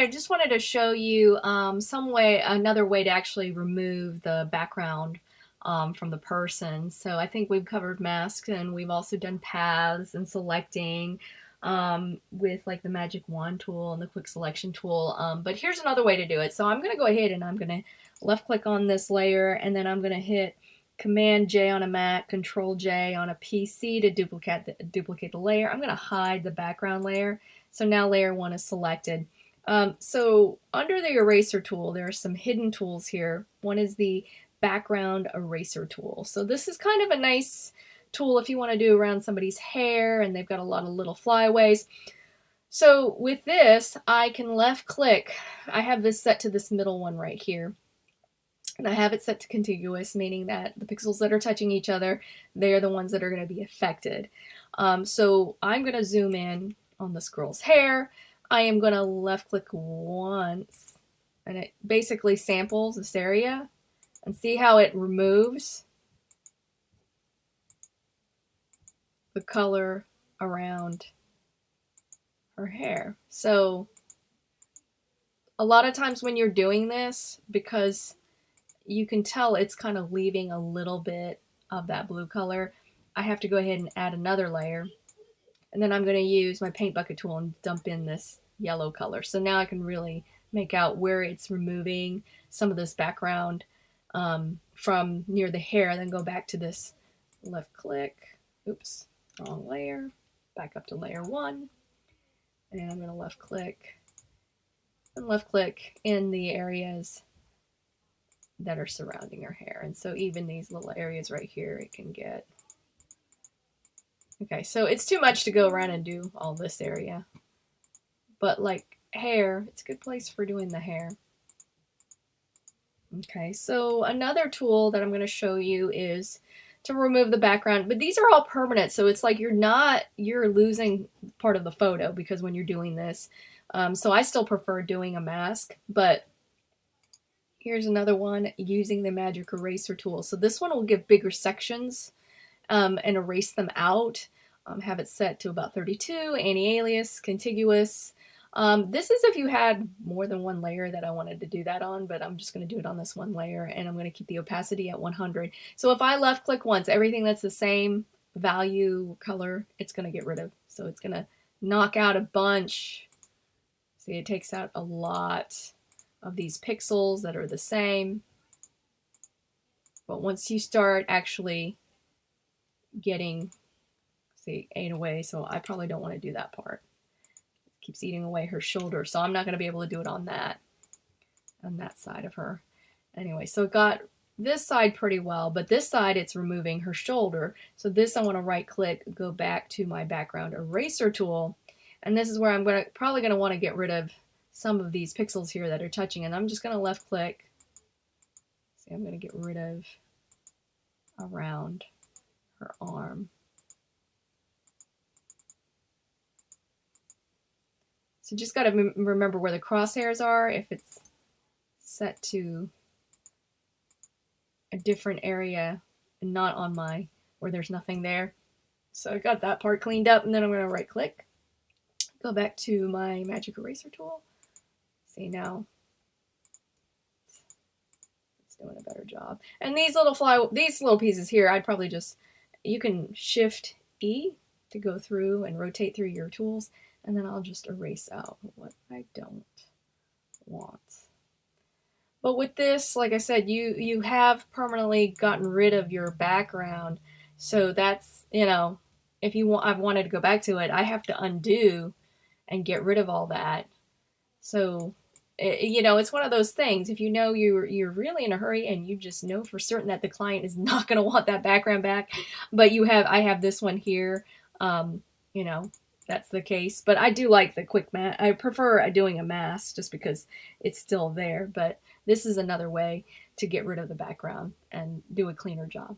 I just wanted to show you another way to actually remove the background from the person. So I think we've covered masks, and we've also done paths and selecting with like the magic wand tool and the quick selection tool. But here's another way to do it. So I'm going to go ahead and I'm going to left click on this layer, and then I'm going to hit Command J on a Mac, Control J on a PC to duplicate the layer. I'm going to hide the background layer. So now layer 1 is selected. So under the eraser tool, there are some hidden tools here. One is the background eraser tool. So this is kind of a nice tool if you want to do around somebody's hair and they've got a lot of little flyaways. So with this, I can left click. I have this set to this middle one right here. And I have it set to contiguous, meaning that the pixels that are touching each other, they're the ones that are going to be affected. So I'm going to zoom in on this girl's hair. I am going to left click once, and it basically samples this area, and see how it removes the color around her hair. So a lot of times when you're doing this, because you can tell it's kind of leaving a little bit of that blue color, I have to go ahead and add another layer. And then I'm going to use my paint bucket tool and dump in this yellow color. So now I can really make out where it's removing some of this background from near the hair, and then go back to this left click. Oops, wrong layer. Back up to layer 1. And I'm going to left click and left click in the areas that are surrounding her hair. And so even these little areas right here, it can get. Okay, so it's too much to go around and do all this area. But like hair, it's a good place for doing the hair. Okay, so another tool that I'm going to show you is to remove the background, but these are all permanent, so it's like you're losing part of the photo because when you're doing this. So I still prefer doing a mask, but here's another one using the magic eraser tool. So this one will give bigger sections and erase them out. Have it set to about 32, anti-alias, contiguous. This is if you had more than one layer that I wanted to do that on, but I'm just going to do it on this one layer, and I'm going to keep the opacity at 100. So if I left click once, everything that's the same value color, it's going to get rid of. So it's going to knock out a bunch. See, it takes out a lot of these pixels that are the same. But once you start actually getting, see, ate away, so I probably don't want to do that part. It keeps eating away her shoulder, so I'm not going to be able to do it on that side of her. Anyway, so it got this side pretty well, but this side it's removing her shoulder. So this I want to right click, go back to my background eraser tool, and this is where I'm probably going to want to get rid of some of these pixels here that are touching, and I'm just going to left click. See, I'm going to get rid of around her arm. So just got to remember where the crosshairs are. If it's set to a different area and not on my, where there's nothing there. So I got that part cleaned up, and then I'm going to right click, go back to my magic eraser tool. See, now it's doing a better job. And these little pieces here, I'd probably just, you can Shift E to go through and rotate through your tools, and then I'll just erase out what I don't want. But with this, like I said, you have permanently gotten rid of your background. So that's, you know, if I've wanted to go back to it, I have to undo and get rid of all that. So, you know, it's one of those things. If you know you're really in a hurry and you just know for certain that the client is not going to want that background back, but I have this one here, you know, that's the case. But I do like the quick mask. I prefer doing a mask just because it's still there. But this is another way to get rid of the background and do a cleaner job.